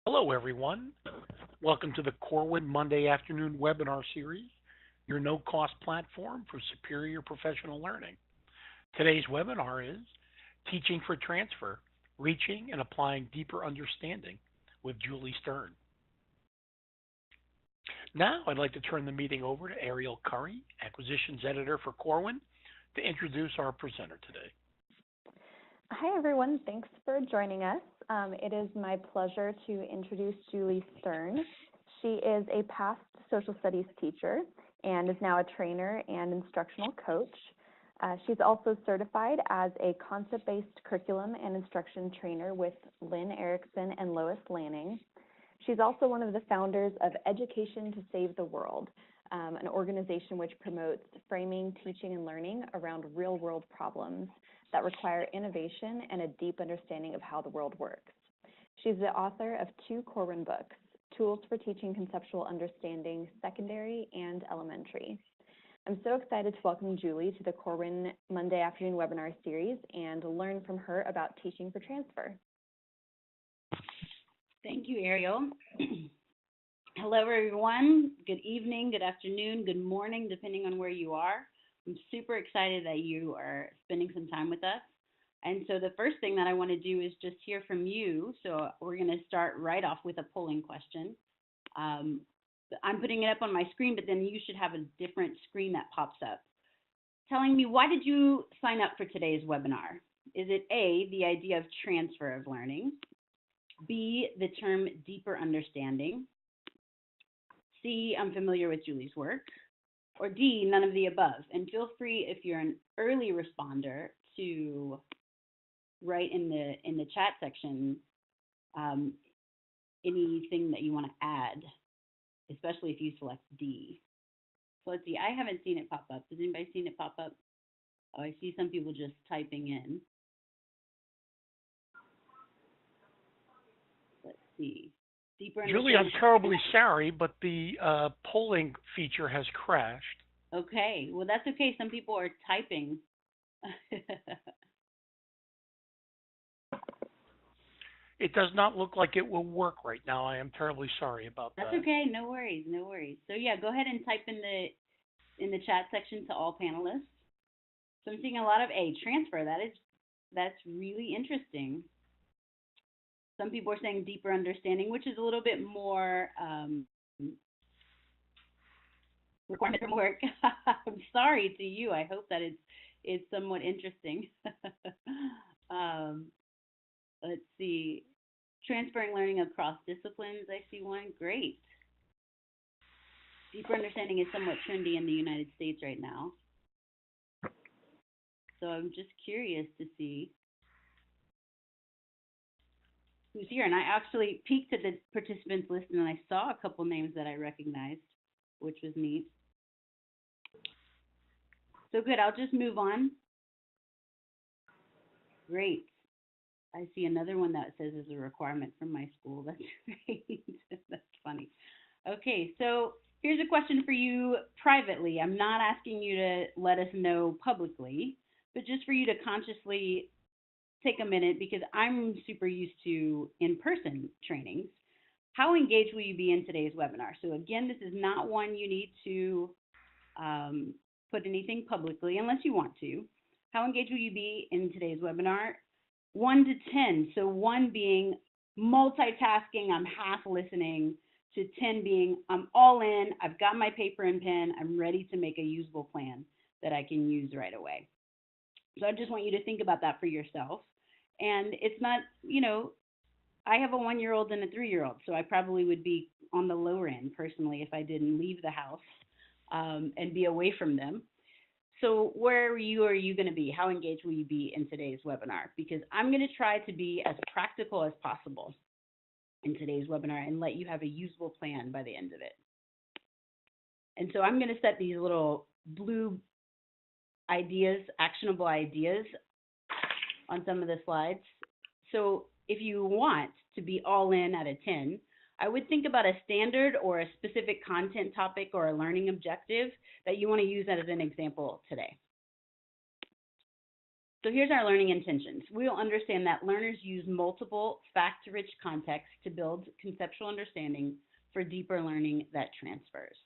Hello, everyone. Welcome to the Corwin Monday afternoon webinar series, your no-cost platform for superior professional learning. Today's webinar is Teaching for Transfer, Reaching and Applying Deeper Understanding with Julie Stern. Now, I'd like to turn the meeting over to Ariel Curry, Acquisitions Editor for Corwin, to introduce our presenter today. Hi, everyone. Thanks for joining us. It is my pleasure to introduce Julie Stern. She is a past social studies teacher and is now a trainer and instructional coach. She's also certified as a concept-based curriculum and instruction trainer with Lynn Erickson and Lois Lanning. She's also one of the founders of Education to Save the World, an organization which promotes framing, teaching, and learning around real-world problems that require innovation and a deep understanding of how the world works. She's the author of 2 Corwin books, Tools for Teaching Conceptual Understanding, Secondary and Elementary. I'm so excited to welcome Julie to the Corwin Monday afternoon webinar series and learn from her about teaching for transfer. Thank you, Ariel. Hello, everyone. Good evening, good afternoon, good morning, depending on where you are. I'm super excited that you are spending some time with us. And so the first thing that I want to do is just hear from you. So we're going to start right off with a polling question. I'm putting it up on my screen, but then you should have a different screen that pops up telling me, why did you sign up for today's webinar? Is it A, the idea of transfer of learning, B, the term deeper understanding, C, I'm familiar with Julie's work, or D, none of the above? And feel free, if you're an early responder, to write in the chat section anything that you want to add, especially if you select D. So let's see, I haven't seen it pop up. Has anybody seen it pop up? Oh, I see some people just typing in. Let's see. Julie, I'm terribly sorry, but the polling feature has crashed. Okay, well, that's okay. Some people are typing. It does not look like it will work right now. I am terribly sorry about that. That's okay. No worries. No worries. So yeah, go ahead and type in the chat section to all panelists. So I'm seeing a lot of A, transfer. That's really interesting. Some people are saying deeper understanding, which is a little bit more requirement from work. I'm sorry to you. I hope that it's somewhat interesting. Let's see. Transferring learning across disciplines. I see one. Great. Deeper understanding is somewhat trendy in the United States right now. So I'm just curious to see who's here. And I actually peeked at the participants list and I saw a couple names that I recognized, which was neat. So good, I'll just move on. Great. I see another one that says is a requirement from my school. That's great. That's funny. Okay, so here's a question for you privately. I'm not asking you to let us know publicly, but just for you to consciously take a minute, because I'm super used to in-person trainings. How engaged will you be in today's webinar? So again, this is not one you need to put anything publicly unless you want to. How engaged will you be in today's webinar? 1 to 10. So 1 being multitasking, I'm half listening, to 10 being I'm all in, I've got my paper and pen, I'm ready to make a usable plan that I can use right away. So I just want you to think about that for yourself. And it's not, you know, I have a 1-year-old and a 3-year-old, so I probably would be on the lower end personally if I didn't leave the house and be away from them. So where are you going to be? How engaged will you be in today's webinar? Because I'm going to try to be as practical as possible in today's webinar and let you have a usable plan by the end of it. And so I'm going to set these little blue ideas, actionable ideas on some of the slides. So if you want to be all in at a 10, I would think about a standard or a specific content topic or a learning objective that you want to use as an example today. So here's our learning intentions. We will understand that learners use multiple fact-rich contexts to build conceptual understanding for deeper learning that transfers.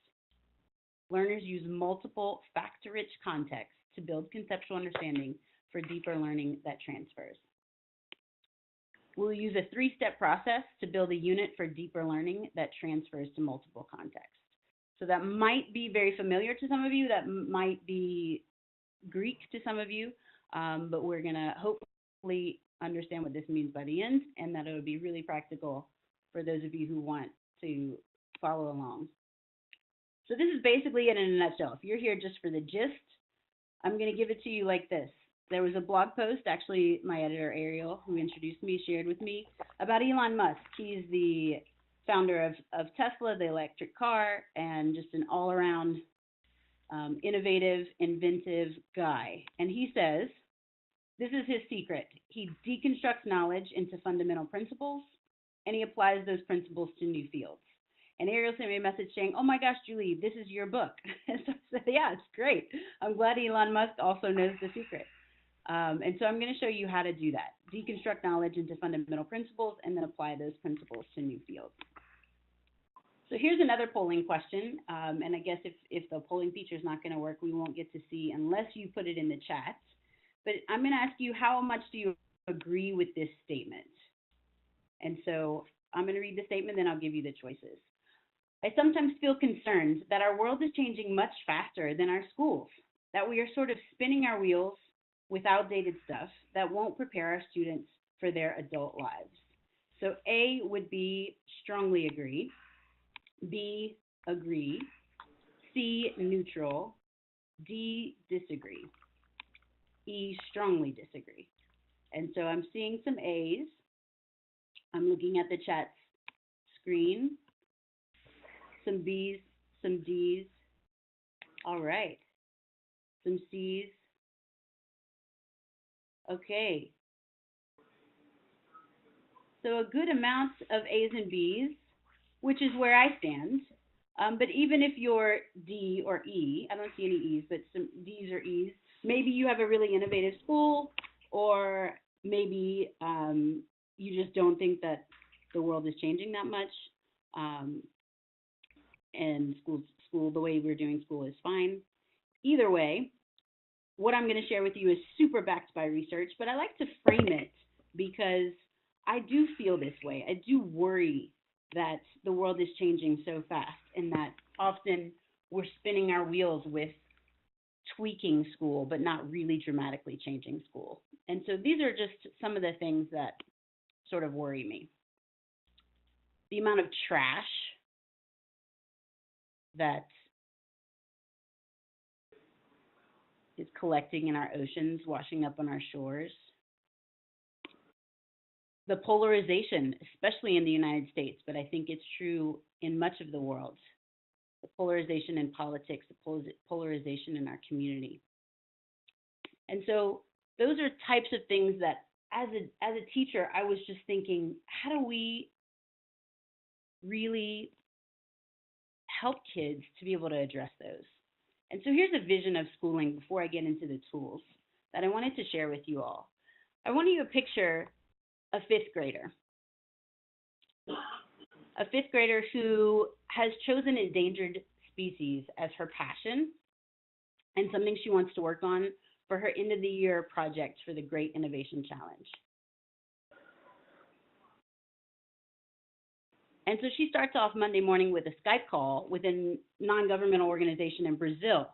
Learners use multiple fact-rich contexts to build conceptual understanding for deeper learning that transfers. We'll use a 3-step process to build a unit for deeper learning that transfers to multiple contexts. So that might be very familiar to some of you, that might be Greek to some of you, but we're gonna hopefully understand what this means by the end, and that it would be really practical for those of you who want to follow along. So this is basically it in a nutshell. If you're here just for the gist, I'm gonna give it to you like this. There was a blog post, actually my editor Ariel, who introduced me, shared with me, about Elon Musk. He's the founder of Tesla, the electric car, and just an all-around innovative, inventive guy. And he says, this is his secret. He deconstructs knowledge into fundamental principles, and he applies those principles to new fields. And Ariel sent me a message saying, oh my gosh, Julie, this is your book. And so I said, yeah, it's great. I'm glad Elon Musk also knows the secret. And so I'm going to show you how to do that. Deconstruct knowledge into fundamental principles and then apply those principles to new fields. So here's another polling question. And I guess if the polling feature is not going to work, we won't get to see unless you put it in the chat. But I'm going to ask you, how much do you agree with this statement? And so I'm going to read the statement, then I'll give you the choices. I sometimes feel concerned that our world is changing much faster than our schools, that we are sort of spinning our wheels with outdated stuff that won't prepare our students for their adult lives. So A would be strongly agree, B, agree, C, neutral, D, disagree, E, strongly disagree. And so I'm seeing some A's. I'm looking at the chat screen, some B's, some D's. All right, some C's. Okay. So a good amount of A's and B's, which is where I stand. But even if you're D or E, I don't see any E's, but some D's or E's, maybe you have a really innovative school, or maybe you just don't think that the world is changing that much, and school, the way we're doing school is fine. Either way, what I'm going to share with you is super backed by research, but I like to frame it because I do feel this way. I do worry that the world is changing so fast, and that often we're spinning our wheels with tweaking school, but not really dramatically changing school. And so these are just some of the things that sort of worry me. The amount of trash that is collecting in our oceans, washing up on our shores. The polarization, especially in the United States, but I think it's true in much of the world. The polarization in politics, the polarization in our community. And so those are types of things that as a teacher, I was just thinking, how do we really help kids to be able to address those? And so here's a vision of schooling before I get into the tools that I wanted to share with you all. I want you to picture a 5th grader. A 5th grader who has chosen endangered species as her passion and something she wants to work on for her end of the year project for the Great Innovation Challenge. And so she starts off Monday morning with a Skype call with a non-governmental organization in Brazil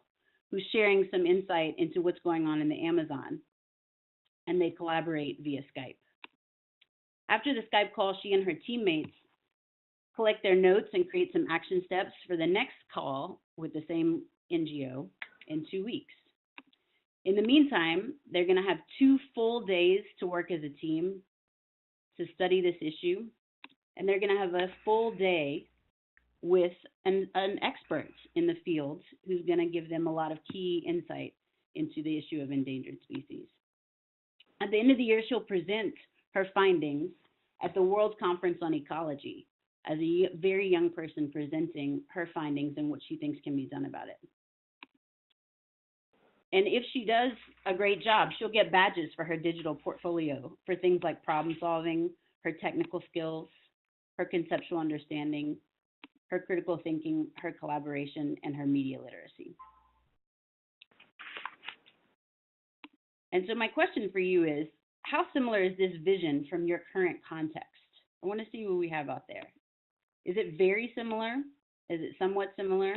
who's sharing some insight into what's going on in the Amazon, and they collaborate via Skype. After the Skype call, she and her teammates collect their notes and create some action steps for the next call with the same NGO in 2 weeks. In the meantime, they're going to have 2 full days to work as a team to study this issue, and they're going to have a full day with an expert in the field who's going to give them a lot of key insight into the issue of endangered species. At the end of the year, she'll present her findings at the World Conference on Ecology as a very young person presenting her findings and what she thinks can be done about it. And if she does a great job, she'll get badges for her digital portfolio for things like problem solving, her technical skills, her conceptual understanding, her critical thinking, her collaboration, and her media literacy. And so my question for you is, how similar is this vision from your current context? I want to see what we have out there. Is it very similar? Is it somewhat similar?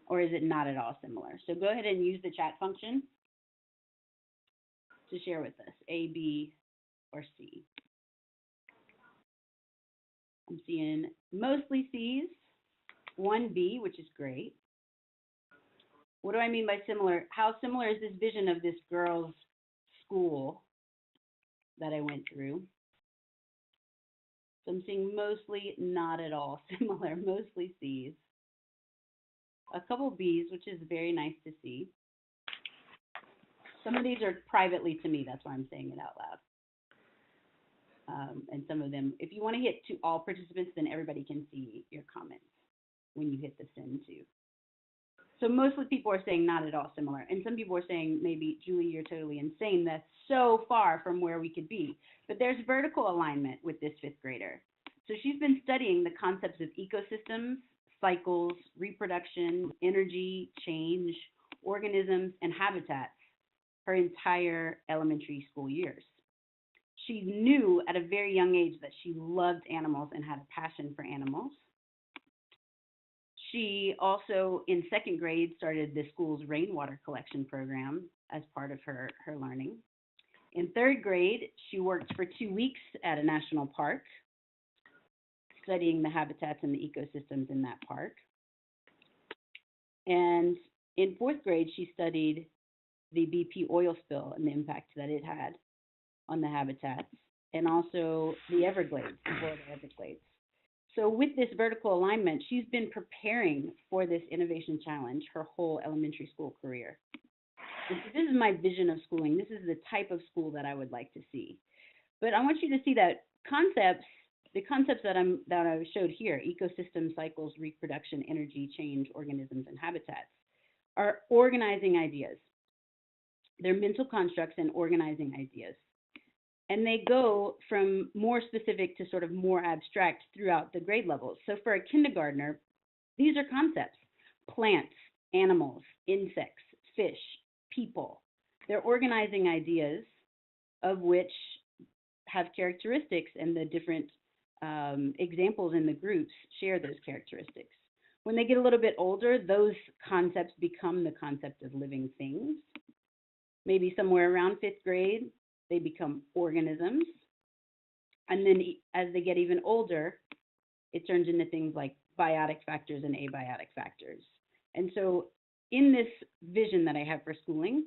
Or is it not at all similar? So go ahead and use the chat function to share with us, A, B, or C. I'm seeing mostly C's, one B, which is great. What do I mean by similar? How similar is this vision of this girls' school that I went through? So I'm seeing mostly not at all similar, mostly C's. A couple B's, which is very nice to see. Some of these are privately to me, that's why I'm saying it out loud. And some of them, if you want to hit to all participants, then everybody can see your comments when you hit the send to. So mostly people are saying not at all similar. And some people are saying, maybe, Julie, you're totally insane. That's so far from where we could be. But there's vertical alignment with this fifth grader. So she's been studying the concepts of ecosystems, cycles, reproduction, energy, change, organisms, and habitats her entire elementary school years. She knew at a very young age that she loved animals and had a passion for animals. She also, in second grade, started the school's rainwater collection program as part of her learning. In third grade, she worked for 2 weeks at a national park, studying the habitats and the ecosystems in that park. And in fourth grade, she studied the BP oil spill and the impact that it had on the habitats, and also the Everglades, the Florida Everglades. So with this vertical alignment, she's been preparing for this innovation challenge her whole elementary school career. And so this is my vision of schooling. This is the type of school that I would like to see. But I want you to see that the concepts that I showed here, ecosystem, cycles, reproduction, energy, change, organisms, and habitats, are organizing ideas. They're mental constructs and organizing ideas. And they go from more specific to sort of more abstract throughout the grade levels. So for a kindergartner, these are concepts: plants, animals, insects, fish, people. They're organizing ideas of which have characteristics, and the different examples in the groups share those characteristics. When they get a little bit older, those concepts become the concept of living things. Maybe somewhere around fifth grade, they become organisms. And then as they get even older, it turns into things like biotic factors and abiotic factors. And so in this vision that I have for schooling,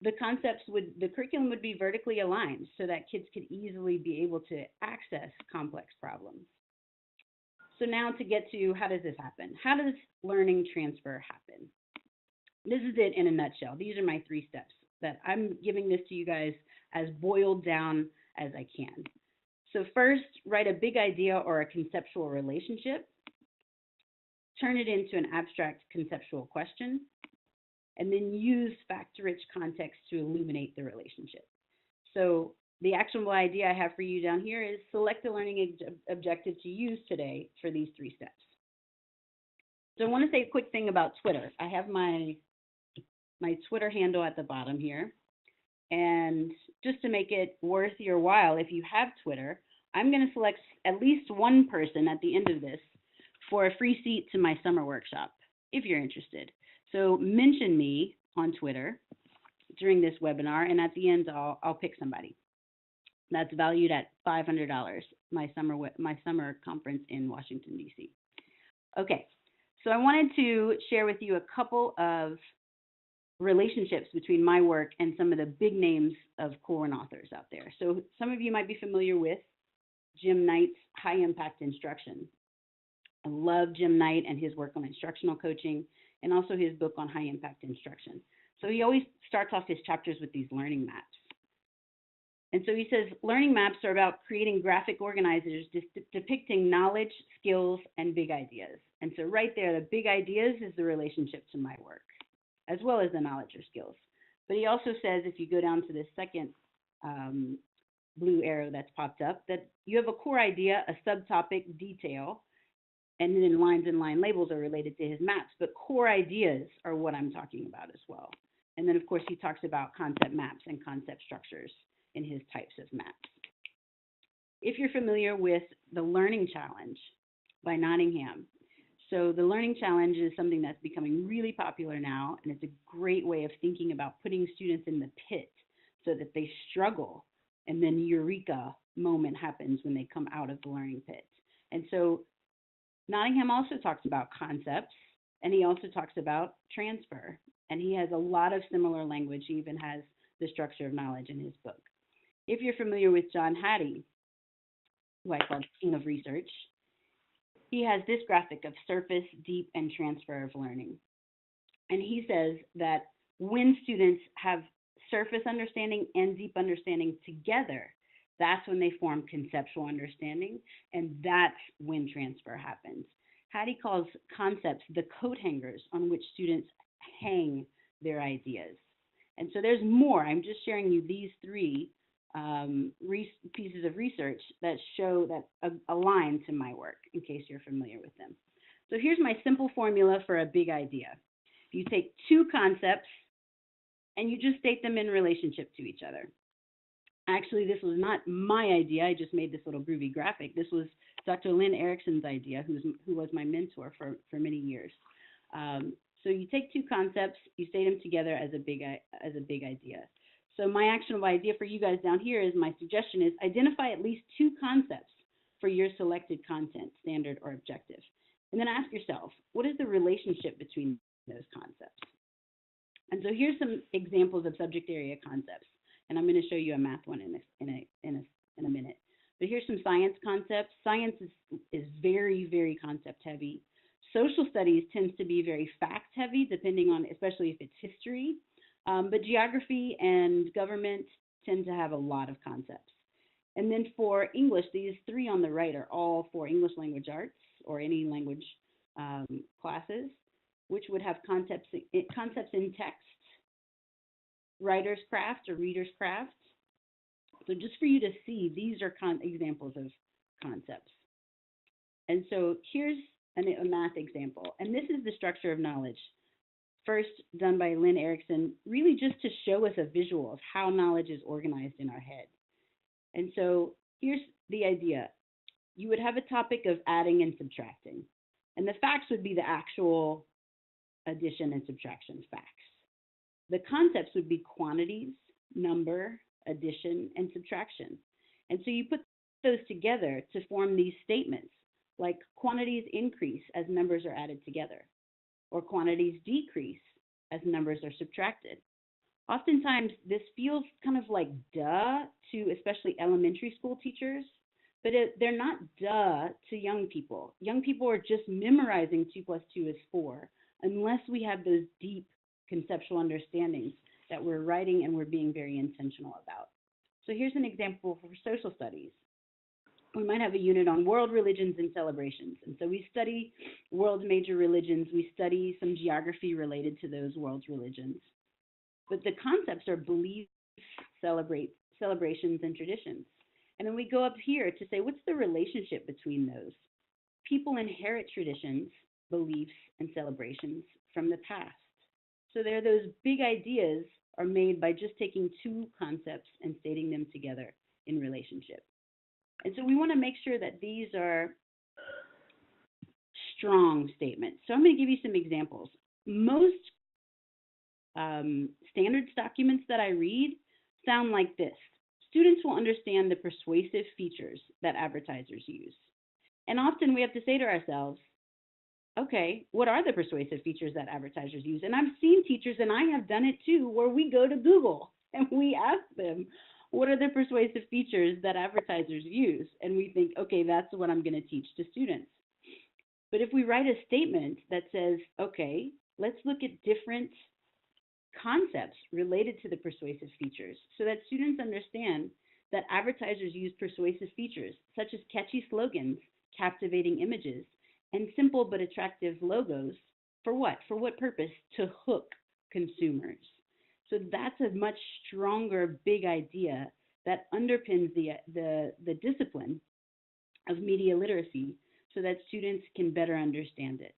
the curriculum would be vertically aligned so that kids could easily be able to access complex problems. So now to get to, how does this happen? How does learning transfer happen? This is it in a nutshell. These are my 3 steps that I'm giving this to you guys as boiled down as I can. So first, write a big idea or a conceptual relationship. Turn it into an abstract conceptual question, and then use fact-rich context to illuminate the relationship. So the actionable idea I have for you down here is select a learning objective to use today for these 3 steps. So I want to say a quick thing about Twitter. I have my Twitter handle at the bottom here. And just to make it worth your while, if you have Twitter, I'm going to select at least one person at the end of this for a free seat to my summer workshop, if you're interested. So mention me on Twitter during this webinar, and at the end, I'll pick somebody. That's valued at $500, my summer conference in Washington, D.C. Okay, so I wanted to share with you a couple of relationships between my work and some of the big names of Corwin authors out there. So some of you might be familiar with Jim Knight's High Impact Instruction. I love Jim Knight and his work on instructional coaching, and also his book on high impact instruction. So he always starts off his chapters with these learning maps. And so he says, learning maps are about creating graphic organizers depicting knowledge, skills, and big ideas. And so right there, the big ideas is the relationship to my work. as well as the knowledge or skills. But he also says, if you go down to the second blue arrow that's popped up, that you have a core idea, a subtopic, detail, and then lines and line labels are related to his maps, but core ideas are what I'm talking about as well. And then, of course, he talks about concept maps and concept structures in his types of maps. If you're familiar with the Learning Challenge by Nottingham, so the Learning Challenge is something that's becoming really popular now, and it's a great way of thinking about putting students in the pit so that they struggle, and then eureka moment happens when they come out of the learning pit. And so Nottingham also talks about concepts, and he also talks about transfer, and he has a lot of similar language. He even has the structure of knowledge in his book. If you're familiar with John Hattie, who I call King of Research, he has this graphic of surface, deep, and transfer of learning. And he says that when students have surface understanding and deep understanding together, that's when they form conceptual understanding, and that's when transfer happens. Hattie calls concepts the coat hangers on which students hang their ideas. And so there's more. I'm just sharing you these three pieces of research that show that align to my work, in case you're familiar with them. So here's my simple formula for a big idea. You take two concepts and you just state them in relationship to each other. Actually, this was not my idea. I just made this little groovy graphic. This was Dr. Lynn Erickson's idea, who was my mentor for many years. So you take two concepts, you state them together as a big idea. So my actionable idea for you guys down here is, my suggestion is, identify at least two concepts for your selected content, standard or objective. And then ask yourself, what is the relationship between those concepts? And so here's some examples of subject area concepts. And I'm going to show you a math one in a minute. But here's some science concepts. Science is very, very concept heavy. Social studies tends to be very fact heavy, depending on, especially if it's history. But geography and government tend to have a lot of concepts. And then for English, these three on the right are all for English language arts or any language classes, which would have concepts in text, writer's craft or reader's craft. So just for you to see, these are examples of concepts. And so here's a math example. And this is the structure of knowledge, first done by Lynn Erickson, really just to show us a visual of how knowledge is organized in our head. And so here's the idea. You would have a topic of adding and subtracting. And the facts would be the actual addition and subtraction facts. The concepts would be quantities, number, addition, and subtraction. And so you put those together to form these statements, like quantities increase as numbers are added together, or quantities decrease as numbers are subtracted. Oftentimes, this feels kind of like duh to especially elementary school teachers, but they're not duh to young people. Young people are just memorizing 2 + 2 is 4, unless we have those deep conceptual understandings that we're writing and we're being very intentional about. So here's an example for social studies. We might have a unit on world religions and celebrations. And so we study world's major religions. We study some geography related to those world's religions. But the concepts are beliefs, celebrations, and traditions. And then we go up here to say, what's the relationship between those? People inherit traditions, beliefs, and celebrations from the past. So there, those big ideas are made by just taking two concepts and stating them together in relationship. And so we want to make sure that these are strong statements. So I'm going to give you some examples. Most standards documents that I read sound like this. Students will understand the persuasive features that advertisers use. And often we have to say to ourselves, okay, what are the persuasive features that advertisers use? And I've seen teachers, and I have done it too, where we go to Google and we ask them, what are the persuasive features that advertisers use? And we think, okay, that's what I'm going to teach to students. But if we write a statement that says, okay, let's look at different concepts related to the persuasive features so that students understand that advertisers use persuasive features such as catchy slogans, captivating images, and simple but attractive logos. For what? For what purpose? To hook consumers. So that's a much stronger big idea that underpins the discipline of media literacy so that students can better understand it.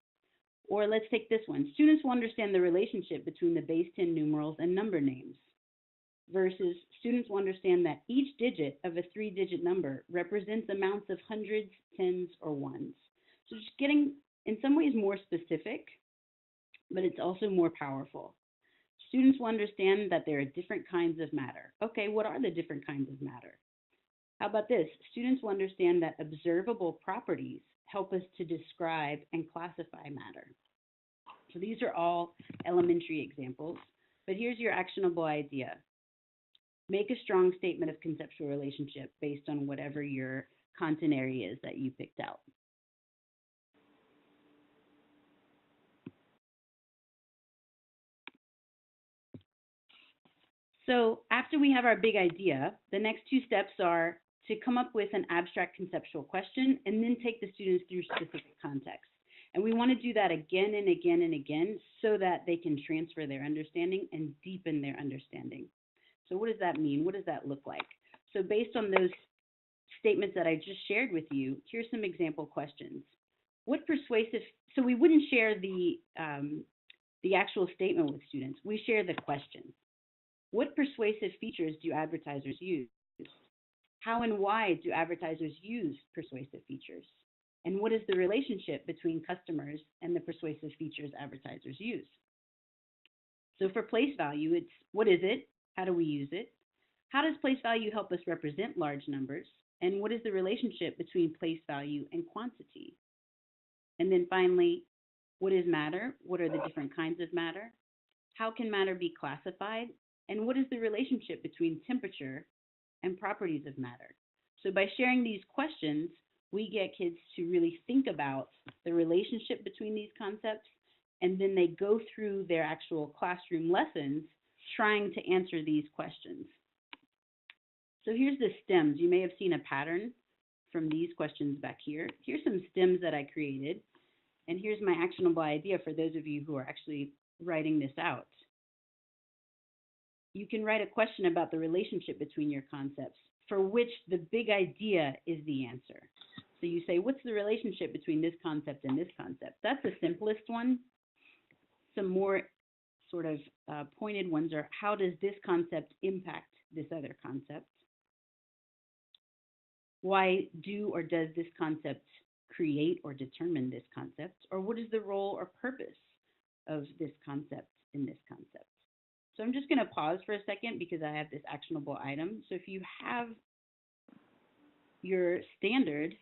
Or let's take this one. Students will understand the relationship between the base 10 numerals and number names versus students will understand that each digit of a 3-digit number represents amounts of hundreds, tens, or ones. So just getting, in some ways, more specific, but it's also more powerful. Students will understand that there are different kinds of matter. Okay, what are the different kinds of matter? How about this? Students will understand that observable properties help us to describe and classify matter. So these are all elementary examples, but here's your actionable idea. Make a strong statement of conceptual relationship based on whatever your content area is that you picked out. So after we have our big idea, the next 2 steps are to come up with an abstract conceptual question and then take the students through specific context. And we want to do that again and again and again so that they can transfer their understanding and deepen their understanding. So what does that mean? What does that look like? So based on those statements that I just shared with you, here's some example questions. What persuasive, so we wouldn't share the actual statement with students. We share the question. What persuasive features do advertisers use? How and why do advertisers use persuasive features? And what is the relationship between customers and the persuasive features advertisers use? So for place value, it's what is it? How do we use it? How does place value help us represent large numbers? And what is the relationship between place value and quantity? And then finally, what is matter? What are the different kinds of matter? How can matter be classified? And what is the relationship between temperature and properties of matter? So by sharing these questions, we get kids to really think about the relationship between these concepts, and then they go through their actual classroom lessons trying to answer these questions. So here's the stems. You may have seen a pattern from these questions back here. Here's some stems that I created, and here's my actionable idea for those of you who are actually writing this out. You can write a question about the relationship between your concepts for which the big idea is the answer. So you say, what's the relationship between this concept and this concept? That's the simplest one. Some more sort of pointed ones are, how does this concept impact this other concept? Why do or does this concept create or determine this concept? Or what is the role or purpose of this concept in this concept? So I'm just going to pause for a second because I have this actionable item. So if you have your standard,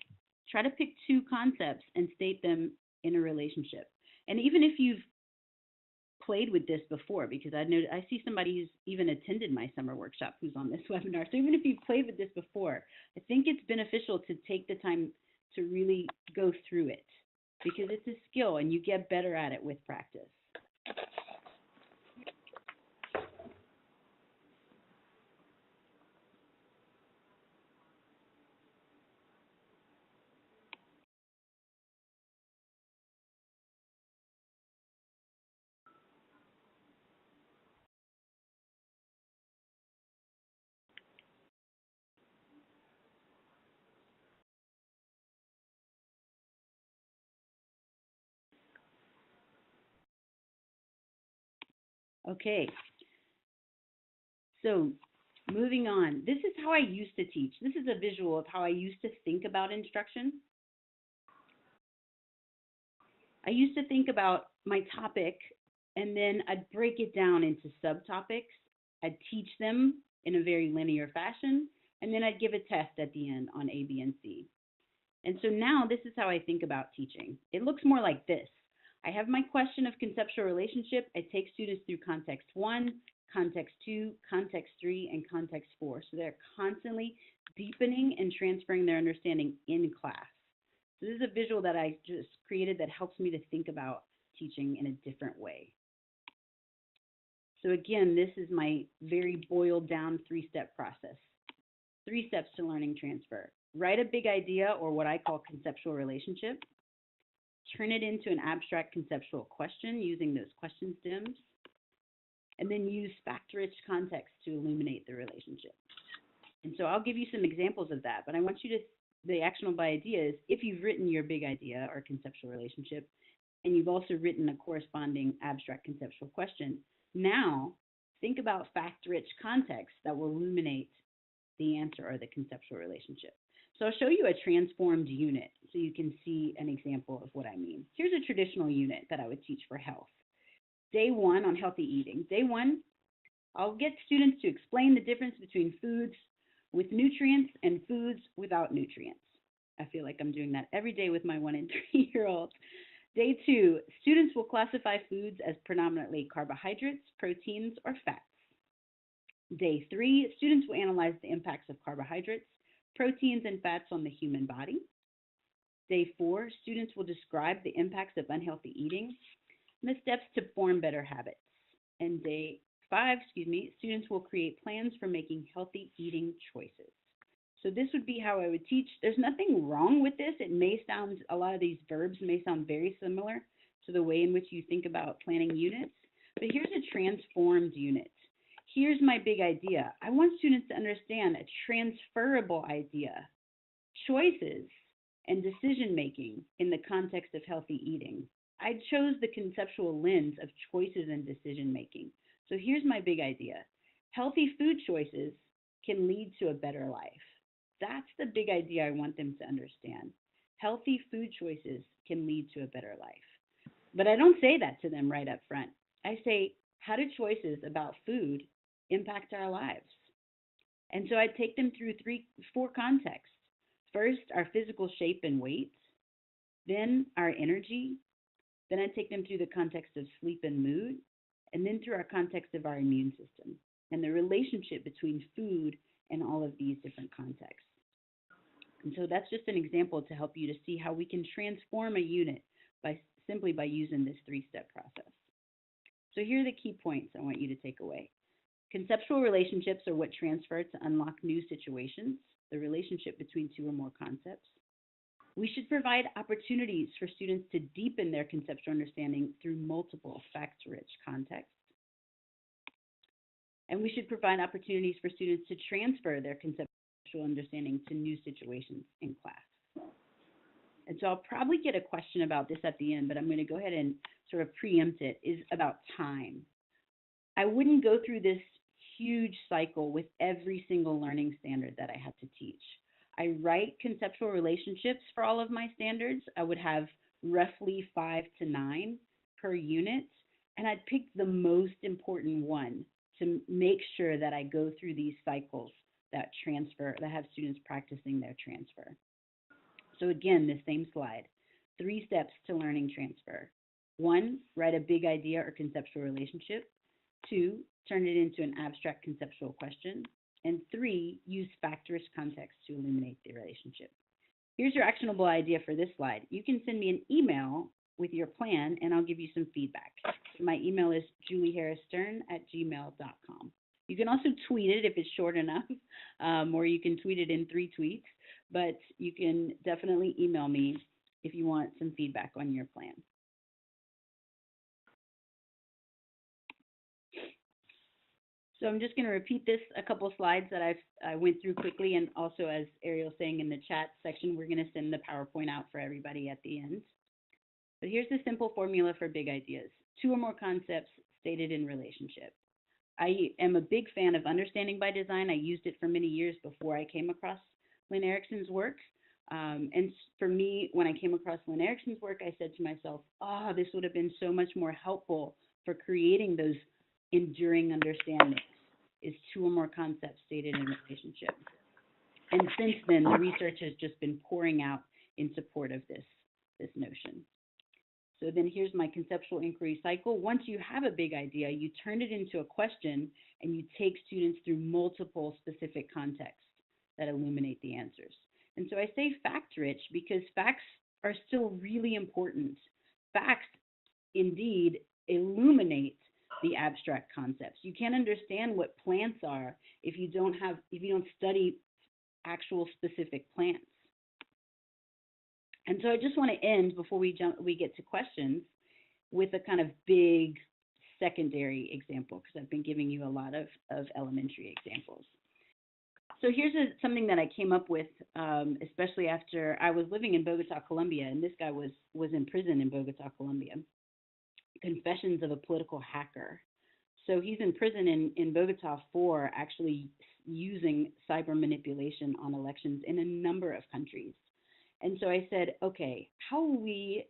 try to pick 2 concepts and state them in a relationship. And even if you've played with this before, because I see somebody who's even attended my summer workshop who's on this webinar. So even if you've played with this before, I think it's beneficial to take the time to really go through it because it's a skill and you get better at it with practice. Okay, so moving on. This is how I used to teach. This is a visual of how I used to think about instruction. I used to think about my topic and then I'd break it down into subtopics. I'd teach them in a very linear fashion, and then I'd give a test at the end on A, B, and C. And so now this is how I think about teaching. It looks more like this. I have my question of conceptual relationship. I take students through context 1, context 2, context 3, and context 4. So they're constantly deepening and transferring their understanding in class. So this is a visual that I just created that helps me to think about teaching in a different way. So again, this is my very boiled down 3-step process. 3 steps to learning transfer. Write a big idea, or what I call conceptual relationship. Turn it into an abstract conceptual question using those question stems. and then use fact-rich context to illuminate the relationship. And so I'll give you some examples of that, but I want you to, the actionable idea is if you've written your big idea or conceptual relationship, and you've also written a corresponding abstract conceptual question, now think about fact-rich context that will illuminate the answer or the conceptual relationship. So I'll show you a transformed unit so you can see an example of what I mean. Here's a traditional unit that I would teach for health. Day 1 on healthy eating. Day 1, I'll get students to explain the difference between foods with nutrients and foods without nutrients. I feel like I'm doing that every day with my 1 and 3-year-olds. Day 2, students will classify foods as predominantly carbohydrates, proteins, or fats. Day 3, students will analyze the impacts of carbohydrates, proteins, and fats on the human body. Day 4, students will describe the impacts of unhealthy eating and the steps to form better habits. And day 5, students will create plans for making healthy eating choices. So this would be how I would teach. There's nothing wrong with this. It may sound, a lot of these verbs may sound very similar to the way in which you think about planning units, but here's a transformed unit. Here's my big idea. I want students to understand a transferable idea, choices and decision-making in the context of healthy eating. I chose the conceptual lens of choices and decision-making. So here's my big idea. Healthy food choices can lead to a better life. That's the big idea I want them to understand. Healthy food choices can lead to a better life. But I don't say that to them right up front. I say, how do choices about food impact our lives? And so I take them through 4 contexts. First, our physical shape and weight, then our energy, then I take them through the context of sleep and mood, and then through our context of our immune system and the relationship between food and all of these different contexts. And so that's just an example to help you to see how we can transform a unit simply by using this 3-step process. So here are the key points I want you to take away. Conceptual relationships are what transfer to unlock new situations, the relationship between 2 or more concepts. We should provide opportunities for students to deepen their conceptual understanding through multiple fact-rich contexts. And we should provide opportunities for students to transfer their conceptual understanding to new situations in class. And so I'll probably get a question about this at the end, but I'm going to go ahead and sort of preempt it, is about time. I wouldn't go through this huge cycle with every single learning standard that I had to teach. I write conceptual relationships for all of my standards. I would have roughly 5 to 9 per unit, and I'd pick the most important one to make sure that I go through these cycles that transfer, that have students practicing their transfer. So again, the same slide, 3 steps to learning transfer. 1, write a big idea or conceptual relationship. 2, turn it into an abstract conceptual question. And 3, use fact-rich context to illuminate the relationship. Here's your actionable idea for this slide. You can send me an email with your plan, and I'll give you some feedback. My email is julieharrisstern@gmail.com. You can also tweet it if it's short enough, or you can tweet it in 3 tweets, but you can definitely email me if you want some feedback on your plan. So I'm just going to repeat this, a couple slides that I went through quickly, and also as Ariel's saying in the chat section, we're going to send the PowerPoint out for everybody at the end. But here's the simple formula for big ideas. 2 or more concepts stated in relationship. I am a big fan of understanding by design. I used it for many years before I came across Lynn Erickson's work. And for me, when I came across Lynn Erickson's work, I said to myself, this would have been so much more helpful for creating those enduring understandings, is 2 or more concepts stated in relationship. And since then, the research has just been pouring out in support of this notion. So then here's my conceptual inquiry cycle. Once you have a big idea, you turn it into a question, and you take students through multiple specific contexts that illuminate the answers. And so I say fact-rich because facts are still really important. Facts, indeed, illuminate the abstract concepts. You can't understand what plants are if you don't study actual specific plants. And so I just want to end before we get to questions with a kind of big secondary example because I've been giving you a lot of elementary examples. So here's something that I came up with, especially after I was living in Bogota, Colombia, and this guy was in prison in Bogota, Colombia. Confessions of a Political Hacker. So he's in prison in Bogota for actually using cyber manipulation on elections in a number of countries. And so I said, okay, how will we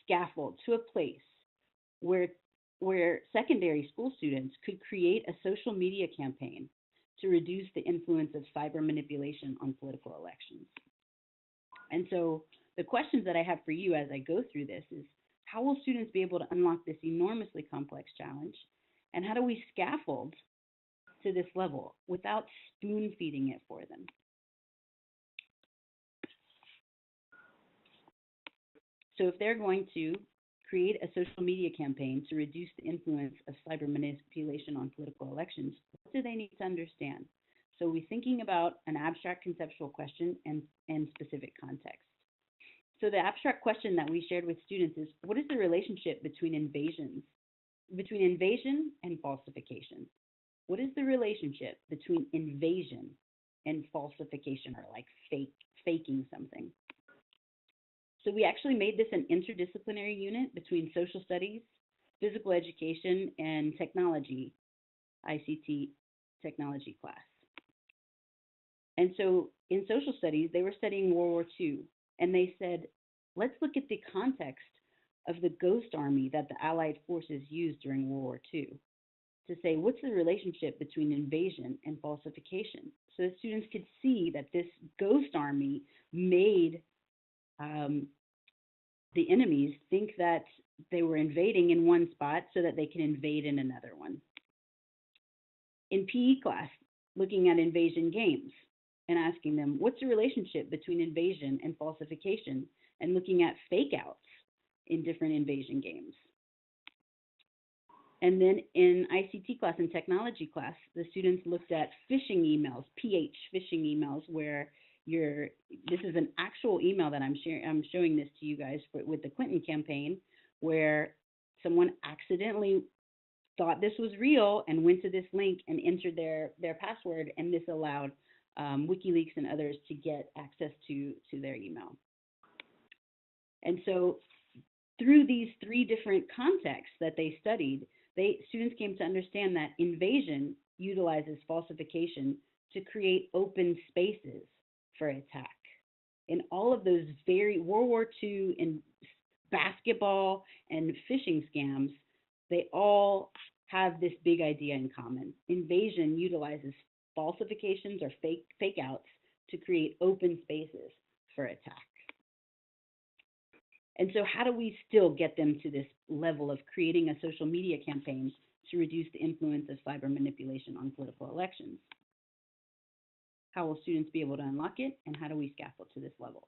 scaffold to a place where secondary school students could create a social media campaign to reduce the influence of cyber manipulation on political elections? And so the questions that I have for you as I go through this is, how will students be able to unlock this enormously complex challenge? And how do we scaffold to this level without spoon feeding it for them? So if they're going to create a social media campaign to reduce the influence of cyber manipulation on political elections, what do they need to understand? So we're thinking about an abstract conceptual question and specific context. So the abstract question that we shared with students is, what is the relationship between invasion and falsification? What is the relationship between invasion and falsification, or like faking something? So we actually made this an interdisciplinary unit between social studies, physical education, and technology, ICT technology class. And so in social studies, they were studying World War II, and they said, let's look at the context of the ghost army that the Allied forces used during World War II to say, what's the relationship between invasion and falsification? So the students could see that this ghost army made the enemies think that they were invading in one spot so that they can invade in another one. In PE class, looking at invasion games and asking them, what's the relationship between invasion and falsification, and looking at fake outs in different invasion games. And then in ICT class and technology class, the students looked at phishing emails, PH phishing emails, where this is an actual email that I'm showing this to you guys with the Clinton campaign, where someone accidentally thought this was real and went to this link and entered their password, and this allowed WikiLeaks and others to get access to their email. And so through these three different contexts that they studied, students came to understand that invasion utilizes falsification to create open spaces for attack. In all of those very World War II and basketball and phishing scams, they all have this big idea in common. Invasion utilizes falsifications or fake outs to create open spaces for attack. And so how do we still get them to this level of creating a social media campaign to reduce the influence of cyber manipulation on political elections? How will students be able to unlock it, and how do we scaffold to this level?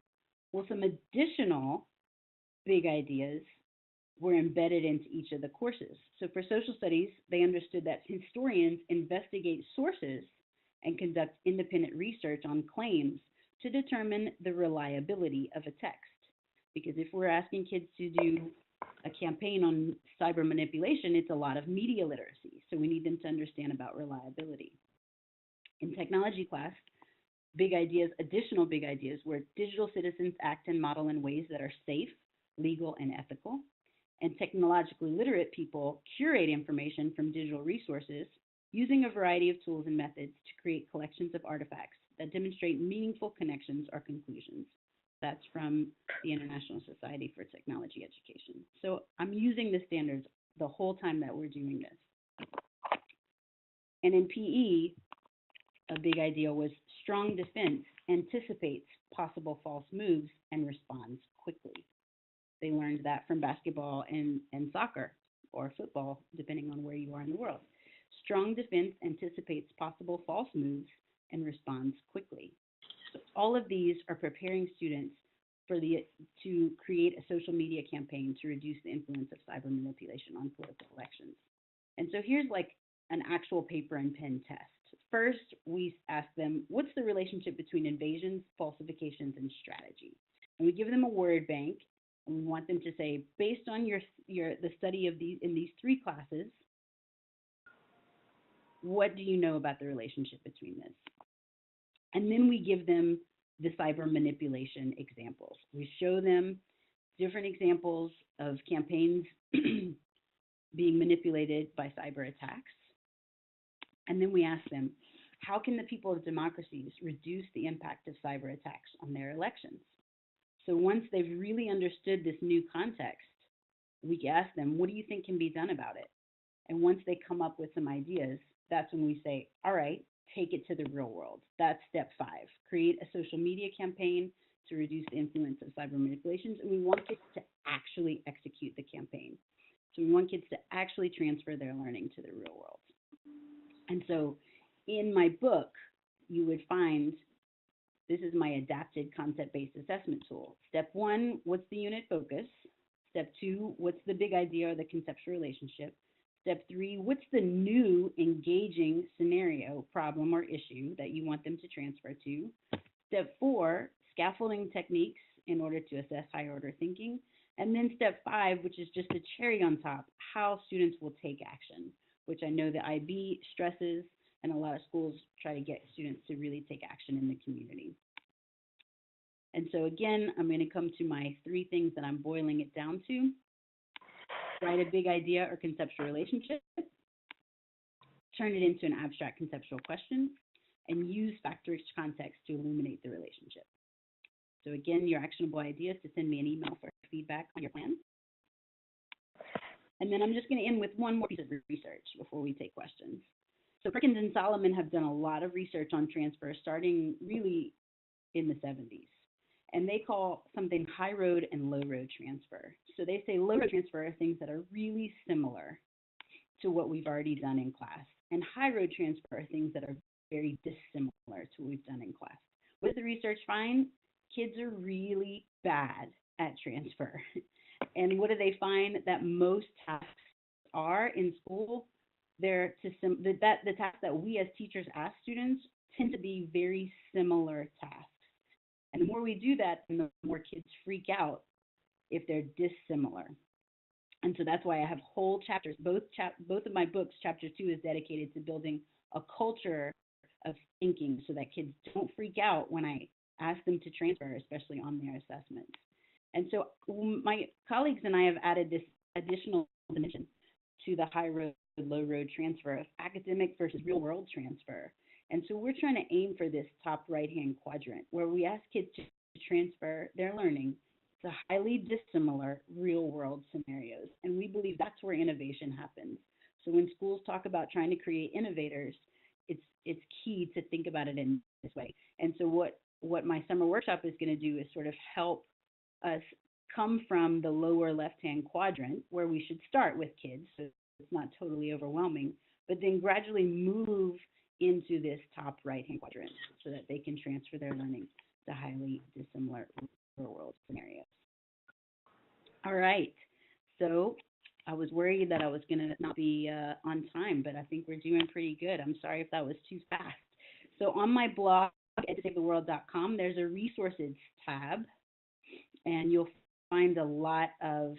Well, some additional big ideas were embedded into each of the courses. So for social studies, they understood that historians investigate sources and conduct independent research on claims to determine the reliability of a text. Because if we're asking kids to do a campaign on cyber manipulation, it's a lot of media literacy. So we need them to understand about reliability. In technology class, additional big ideas were digital citizens act and model in ways that are safe, legal, and ethical. And technologically literate people curate information from digital resources using a variety of tools and methods to create collections of artifacts that demonstrate meaningful connections or conclusions. That's from the International Society for Technology Education. So I'm using the standards the whole time that we're doing this. And in PE, a big idea was strong defense anticipates possible false moves and responds quickly. They learned that from basketball and soccer or football, depending on where you are in the world. Strong defense anticipates possible false moves and responds quickly. So all of these are preparing students to create a social media campaign to reduce the influence of cyber manipulation on political elections. And so here's like an actual paper and pen test. First, we ask them, what's the relationship between invasions, falsifications, and strategy? And we give them a word bank, and we want them to say, based on the study of in these three classes, What do you know about the relationship between this? And then we give them the cyber manipulation examples. We show them different examples of campaigns being manipulated by cyber attacks. And then we ask them, how can the people of democracies reduce the impact of cyber attacks on their elections? So once they've really understood this new context, we ask them, what do you think can be done about it? And once they come up with some ideas, that's when we say, all right, take it to the real world. That's step 5. Create a social media campaign to reduce the influence of cyber manipulations. And we want kids to actually execute the campaign. So we want kids to actually transfer their learning to the real world. And so in my book, you would find this is my adapted concept-based assessment tool. Step 1, what's the unit focus? Step 2, what's the big idea or the conceptual relationship? Step 3, what's the new engaging scenario, problem, or issue that you want them to transfer to? Step 4, scaffolding techniques in order to assess higher order thinking. And then step 5, which is just a cherry on top, how students will take action, which I know the IB stresses, and a lot of schools try to get students to really take action in the community. And so again, I'm going to come to my 3 things that I'm boiling it down to. Write a big idea or conceptual relationship, turn it into an abstract conceptual question, and use fact-rich context to illuminate the relationship. So again, your actionable idea is to send me an email for feedback on your plan. And then I'm just going to end with one more piece of research before we take questions. So Perkins and Solomon have done a lot of research on transfer starting really in the 70s. And they call something high road and low road transfer. So they say low road transfer are things that are really similar to what we've already done in class. And high road transfer are things that are very dissimilar to what we've done in class. What does the research find? Kids are really bad at transfer. And what do they find? That most tasks are in school, the tasks that we as teachers ask students tend to be very similar tasks. And the more we do that, the more kids freak out if they're dissimilar. And so that's why I have whole chapters. Both of my books, chapter 2 is dedicated to building a culture of thinking so that kids don't freak out when I ask them to transfer, especially on their assessments. And so my colleagues and I have added this additional dimension to the high road, low road transfer of academic versus real world transfer. And so we're trying to aim for this top right-hand quadrant where we ask kids to transfer their learning to highly dissimilar real-world scenarios. And we believe that's where innovation happens. So when schools talk about trying to create innovators, it's key to think about it in this way. And so what my summer workshop is going to do is sort of help us come from the lower left-hand quadrant where we should start with kids, so it's not totally overwhelming, but then gradually move into this top right-hand quadrant so that they can transfer their learning to highly dissimilar real-world scenarios. All right, so I was worried that I was going to not be on time, but I think we're doing pretty good. I'm sorry if that was too fast. So on my blog, at savetheworld.com, there's a resources tab, and you'll find a lot of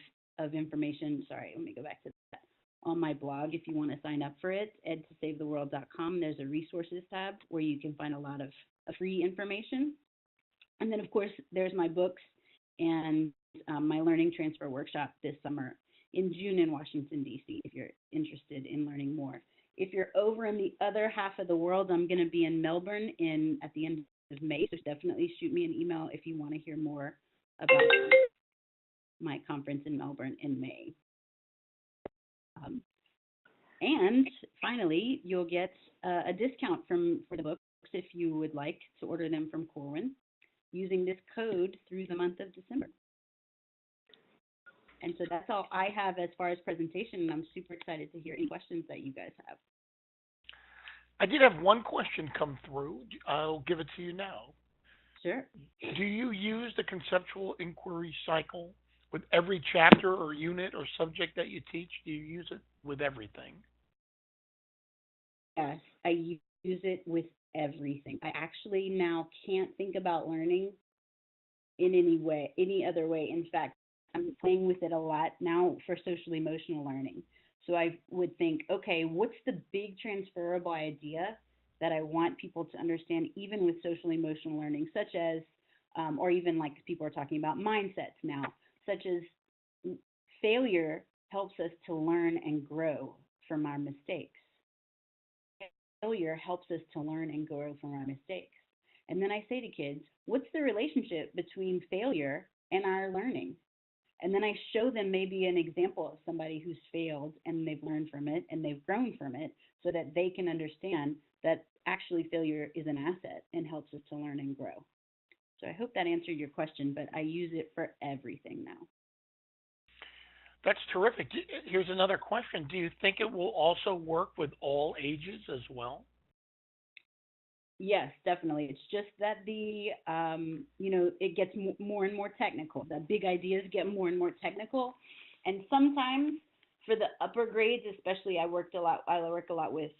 information. Sorry, let me go back to that. On my blog, if you want to sign up for it, edtosavetheworld.com, there's a resources tab where you can find a lot of free information. And then, of course, there's my books and my learning transfer workshop this summer in June in Washington, D.C., if you're interested in learning more. If you're over in the other half of the world, I'm going to be in Melbourne at the end of May, so definitely shoot me an email if you want to hear more about my conference in Melbourne in May. And finally, you'll get a discount for the books if you would like to order them from Corwin using this code through the month of December. And so that's all I have as far as presentation, and I'm super excited to hear any questions that you guys have. I did have one question come through. I'll give it to you now. Sure. Do you use the conceptual inquiry cycle with every chapter or unit or subject that you teach? Do you use it with everything? Yes, I use it with everything. I actually now can't think about learning in any other way. In fact, I'm playing with it a lot now for social emotional learning. So I would think, okay, what's the big transferable idea that I want people to understand, even with social emotional learning, such as, or even like people are talking about mindsets now, such as failure helps us to learn and grow from our mistakes. Failure helps us to learn and grow from our mistakes. And then I say to kids, what's the relationship between failure and our learning? And then I show them maybe an example of somebody who's failed and they've learned from it and they've grown from it so that they can understand that actually failure is an asset and helps us to learn and grow. So I hope that answered your question, but I use it for everything now. That's terrific. Here's another question. Do you think it will also work with all ages as well? Yes, definitely. It's just that it gets more and more technical. The big ideas get more and more technical, and sometimes for the upper grades, especially, I work a lot with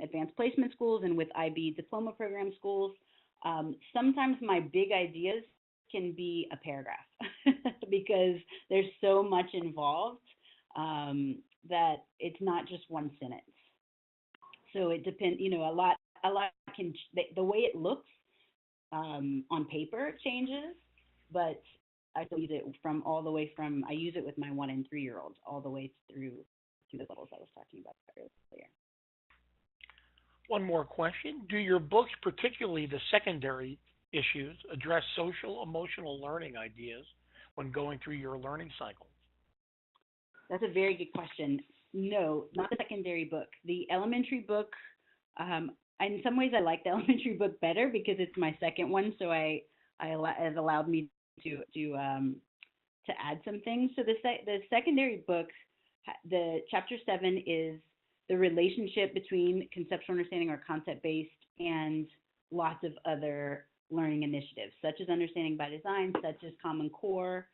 advanced placement schools and with IB diploma program schools. Sometimes my big ideas can be a paragraph because there's so much involved that it's not just one sentence. So it depends, a lot can, the way it looks on paper changes, but I still use it I use it with my 1 and 3 year olds all the way through the levels I was talking about earlier. One more question. Do your books, particularly the secondary issues, address social emotional learning ideas when going through your learning cycle? That's a very good question. No, not the secondary book. The elementary book, in some ways I like the elementary book better because it's my second one, so it allowed me to add some things. So the secondary book, the chapter 7 is the relationship between conceptual understanding or concept based and lots of other learning initiatives, such as understanding by design, such as Common Core,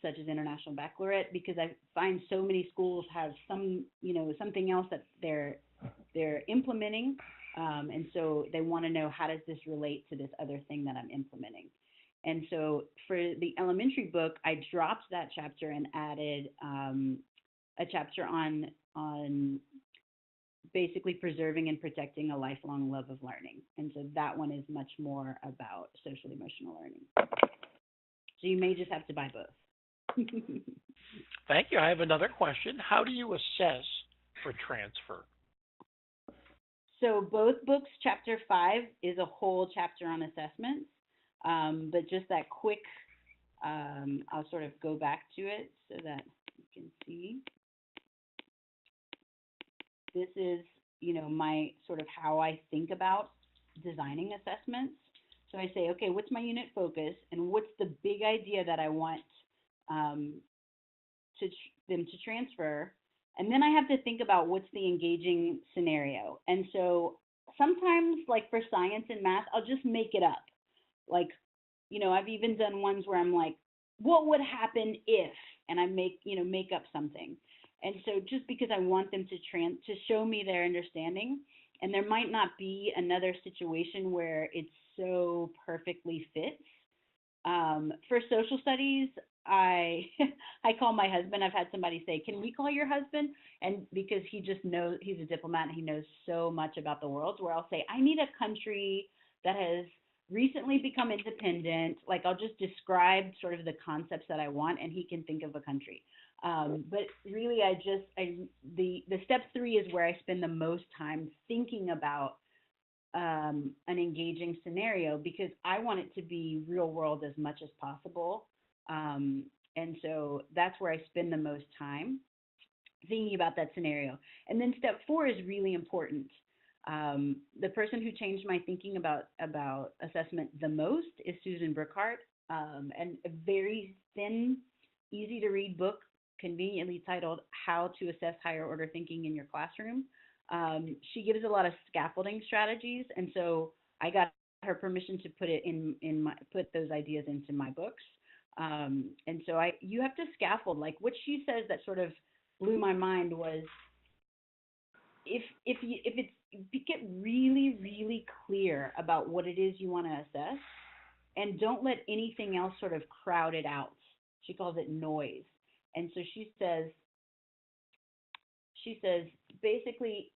such as International Baccalaureate, because I find so many schools have something else that they're implementing, and so they want to know, how does this relate to this other thing that I'm implementing? And so for the elementary book, I dropped that chapter and added a chapter on basically preserving and protecting a lifelong love of learning. And so that one is much more about social emotional learning. So you may just have to buy both. Thank you. I have another question. How do you assess for transfer? So both books, chapter 5 is a whole chapter on assessments, but just that quick, I'll sort of go back to it so that you can see. This is, my sort of how I think about designing assessments. So I say, okay, what's my unit focus and what's the big idea that I want them to transfer? And then I have to think about what's the engaging scenario. And so sometimes, like for science and math, I'll just make it up. Like, I've even done ones where I'm like, what would happen if? And I make up something. And so just because I want them to show me their understanding, and there might not be another situation where it so perfectly fits. For social studies, I call my husband. I've had somebody say, "Can we call your husband?" And because he just knows, he's a diplomat and he knows so much about the world, where I'll say, "I need a country that has recently become independent." Like, I'll just describe sort of the concepts that I want, and he can think of a country. But really, the step 3 is where I spend the most time thinking about an engaging scenario, because I want it to be real world as much as possible. And so that's where I spend the most time thinking about that scenario. And then step 4 is really important. The person who changed my thinking about assessment the most is Susan Brookhart, and a very thin, easy to read book, conveniently titled How to Assess Higher Order Thinking in Your Classroom. She gives a lot of scaffolding strategies, and so I got her permission to put those ideas into my books. And so you have to scaffold. Like, what she says that sort of blew my mind was, if get really, really clear about what it is you want to assess, and don't let anything else sort of crowd it out. She calls it noise. And so she says, she says, basically,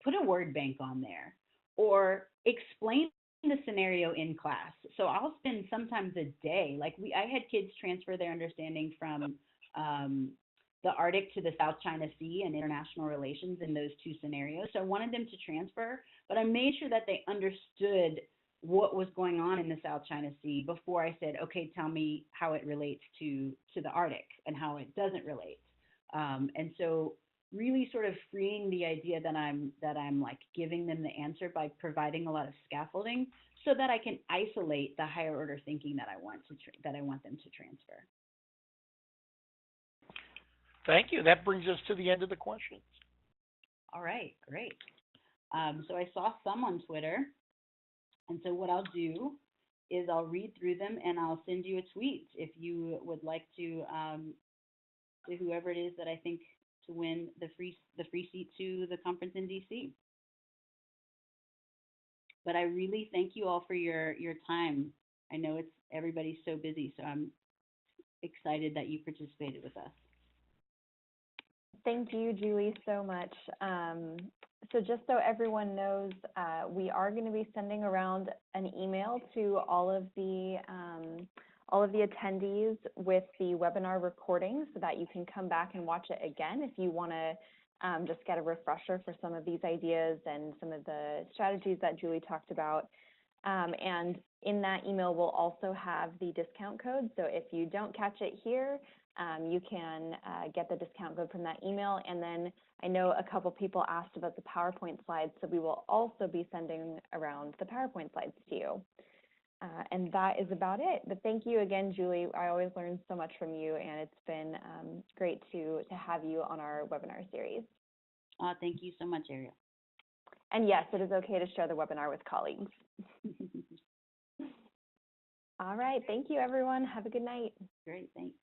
put a word bank on there or explain the scenario in class. So I'll spend sometimes a day, like I had kids transfer their understanding from the Arctic to the South China Sea and international relations in those two scenarios. So I wanted them to transfer, but I made sure that they understood what was going on in the South China Sea before I said, okay, tell me how it relates to the Arctic and how it doesn't relate. And so really sort of freeing the idea that I'm like giving them the answer by providing a lot of scaffolding so that I can isolate the higher order thinking that I want them to transfer. Thank you. That brings us to the end of the questions. All right, great. So I saw some on Twitter, and so what I'll do is I'll read through them and I'll send you a tweet if you would like to whoever it is that I think to win the free seat to the conference in DC. But I really thank you all for your time. I know everybody's so busy, so I'm excited that you participated with us. Thank you, Julie, so much. So just so everyone knows, we are going to be sending around an email to all of the attendees with the webinar recording so that you can come back and watch it again if you want to just get a refresher for some of these ideas and some of the strategies that Julie talked about. And in that email, we'll also have the discount code. So if you don't catch it here, you can get the discount code from that email. And then I know a couple people asked about the PowerPoint slides, so we will also be sending around the PowerPoint slides to you. And that is about it. But thank you again, Julie. I always learn so much from you, and it's been great to have you on our webinar series. Thank you so much, Ariel. And yes, it is okay to share the webinar with colleagues. All right. Thank you, everyone. Have a good night. Great. Thanks.